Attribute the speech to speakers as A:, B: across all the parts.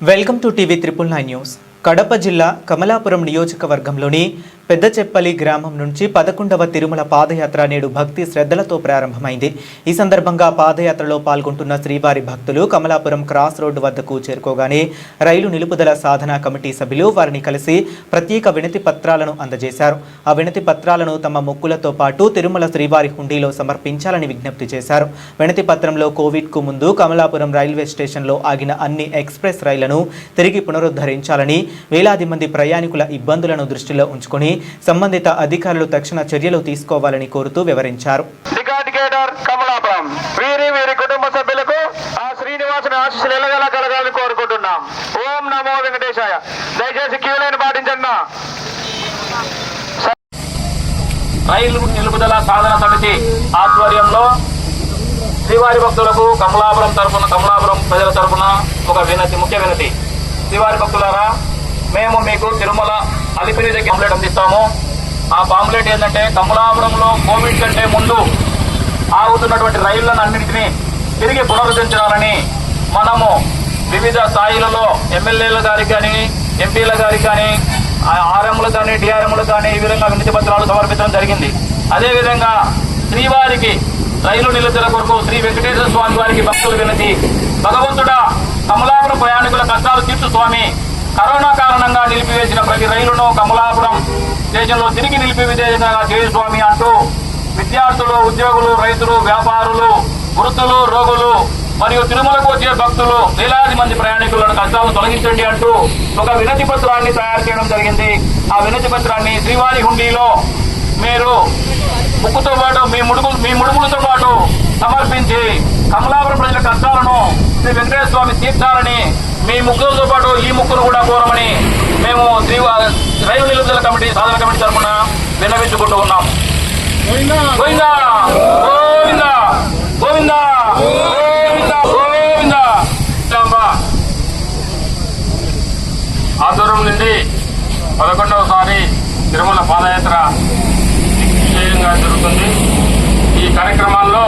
A: Welcome to TV 999 news. Kadapa జిల్లా కమలాపురం నియోజకవర్గంలోని పెద్దచెప్పలి గ్రామం నుంచి 11వ తిరుమల పాదయాత్ర నేడు భక్తి శ్రద్ధలతో ప్రారంభమైంది. ఈ సందర్భంగా పాదయాత్రలో పాల్గొంటున్న శ్రీవారి భక్తులు కమలాపురం క్రాస్ రోడ్డు వద్దకు చేరుకోగానే రైలు నిలుపుదల సాధన కమిటీ సభ్యులు వారిని కలిసి ప్రత్యేక వినతి పత్రాలను అందజేశారు. ఆ వినతి పత్రాలను తమ మొక్కులతో పాటు తిరుమల శ్రీవారి హుండీలో సమర్పించాలని విజ్ఞప్తి చేశారు. వినతి పత్రంలో కోవిడ్కు ముందు కమలాపురం రైల్వే స్టేషన్లో ఆగిన అన్ని ఎక్స్ప్రెస్ రైళ్లను తిరిగి పునరుద్ధరించాలని, వేలాది మంది ప్రయాణికుల ఇబ్బందులను దృష్టిలో ఉంచుకొని సంబంధిత అధికారులు తక్షణ చర్యలు తీసుకోవాలని కోరుతూ వివరించారు.
B: వీరి కుటుంబ సభ్యులకు ఆ శ్రీనివాసుని ఆశీస్సులు ఎల్లగలా కలగాలని కోరుకుంటున్నాం. ఓం నమో వెంకటేశాయ. దయచేసి క్యూ లైన్ పాటించండి. రైలు నిలుపుదల సాధన సమితి ఆధ్వర్యంలో శ్రీవారి భక్తులకు కమలాపురం ప్రజల తరఫున ఒక ముఖ్య వినతి. శ్రీవారి భక్తులారా, మేము మీకు తిరుమల అలిపిరి దగ్గర పాంప్లెట్ అందిస్తాము. ఆ పాంప్లెట్ ఏంటంటే, కమలాపురంలో కోవిడ్ కంటే ముందు ఆగుతున్నటువంటి రైళ్లను అన్నింటినీ తిరిగి పునరుద్ధరించాలని మనము వివిధ స్థాయిలలో ఎమ్మెల్యేల గారికి కానీ, ఎంపీల గారికి కానీ, ఆర్ఎంలు కానీ, డిఆర్ఎంలు కానీ ఈ విధంగా వినతి పత్రాలు సమర్పించడం జరిగింది. అదేవిధంగా శ్రీవారికి రైలు నిలుపుదల కొరకు శ్రీ వెంకటేశ్వర స్వామి వారికి భక్తులు వినతి. భగవంతుడా, కమలాపురం ప్రయాణికుల కష్టాలు తీర్చు స్వామి. కరోనా కారణంగా నిలిపివేసిన ప్రతి రైలును కమలాపురం స్టేషన్లో తిరిగి నిలిపివేసేలా చేయ స్వామి అంటూ విద్యార్థులు, ఉద్యోగులు, రైతులు, వ్యాపారులు, వృద్ధులు, రోగులు మరియు తిరుమలకు వచ్చే భక్తులు, వేలాది మంది ప్రయాణికులను కష్టాలు తొలగించండి అంటూ ఒక వినతి పత్రాన్ని తయారు చేయడం జరిగింది. ఆ వినతి పత్రాన్ని శ్రీవారి హుండీలో మీరు ముక్కుతో పాటు మీ ముడుములతో పాటు సమర్పించి కమలాపురం ప్రజల కష్టాలను శ్రీ వెంకటేశ్వర స్వామి తీర్చాలని, మీ ముక్కులతో పాటు ఈ ముక్కును కూడా కోరమని మేము రైలు నిలుపుదల కమిటీ సాధన కమిటీ తరఫున విన్నవించుకుంటూ ఉన్నాం. గోవిందా గోవిందా గోవిందా గోవిందా గోవిందా. ఆధ్వర్యం నుండి 11వసారి తిరుమల పాదయాత్ర విజయంగా జరుగుతుంది. ఈ కార్యక్రమాల్లో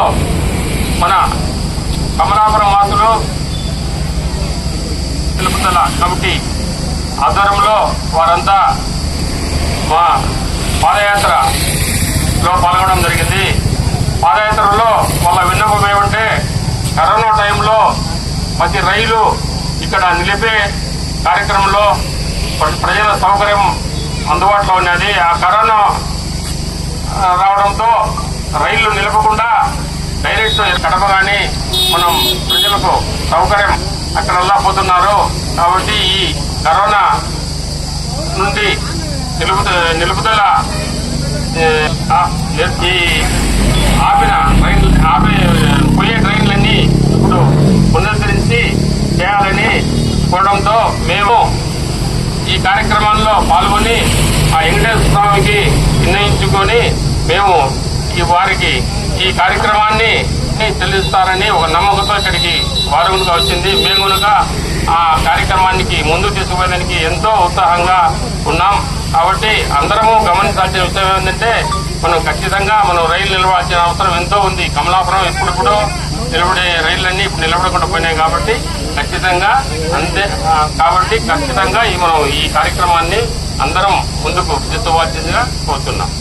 B: మన కమలాపురం వాసులు నిలుపుదల కమిటీ ఆధ్వర్యంలో వారంతా మా పాదయాత్రలో పాల్గొనడం జరిగింది. పాదయాత్రలో వాళ్ళ విన్నపం ఏమంటే, కరోనా టైంలో ప్రతి రైలు ఇక్కడ నిలిపే కార్యక్రమంలో ప్రజల సౌకర్యం అందుబాటులో ఉన్నది. ఆ కరోనా రావడంతో రైళ్లు నిలపకుండా డైరెక్ట్ కడప కానీ మనం ప్రజలకు సౌకర్యం అక్కడల్లా పోతున్నారు. కాబట్టి ఈ కరోనా నుండి నిలుపుదల పోయే ట్రైన్లన్నీ ఇప్పుడు పునరుద్ధరించి చేయాలని కోరడంతో మేము ఈ కార్యక్రమాల్లో పాల్గొని ఆ వెంకటేశ్వర స్వామికి నిర్ణయించుకొని మేము వారికి ఈ కార్యక్రమాన్ని చెల్లిస్తారని ఒక నమ్మకంతో ఇక్కడికి వారు కనుక వచ్చింది. మేము కనుక ఆ కార్యక్రమానికి ముందుకు తీసుకుపోయడానికి ఎంతో ఉత్సాహంగా ఉన్నాం. కాబట్టి అందరము గమనించాల్సిన విషయం ఏంటంటే, మనం ఖచ్చితంగా రైలు నిలవాల్సిన అవసరం ఎంతో ఉంది. కమలాపురం ఇప్పుడు నిలబడే రైళ్లన్నీ ఇప్పుడు నిలబడకుండా పోయినాయి కాబట్టి ఖచ్చితంగా ఖచ్చితంగా మనం ఈ కార్యక్రమాన్ని అందరం ముందుకు తీసుకోవాల్సిందిగా కోరుతున్నాం.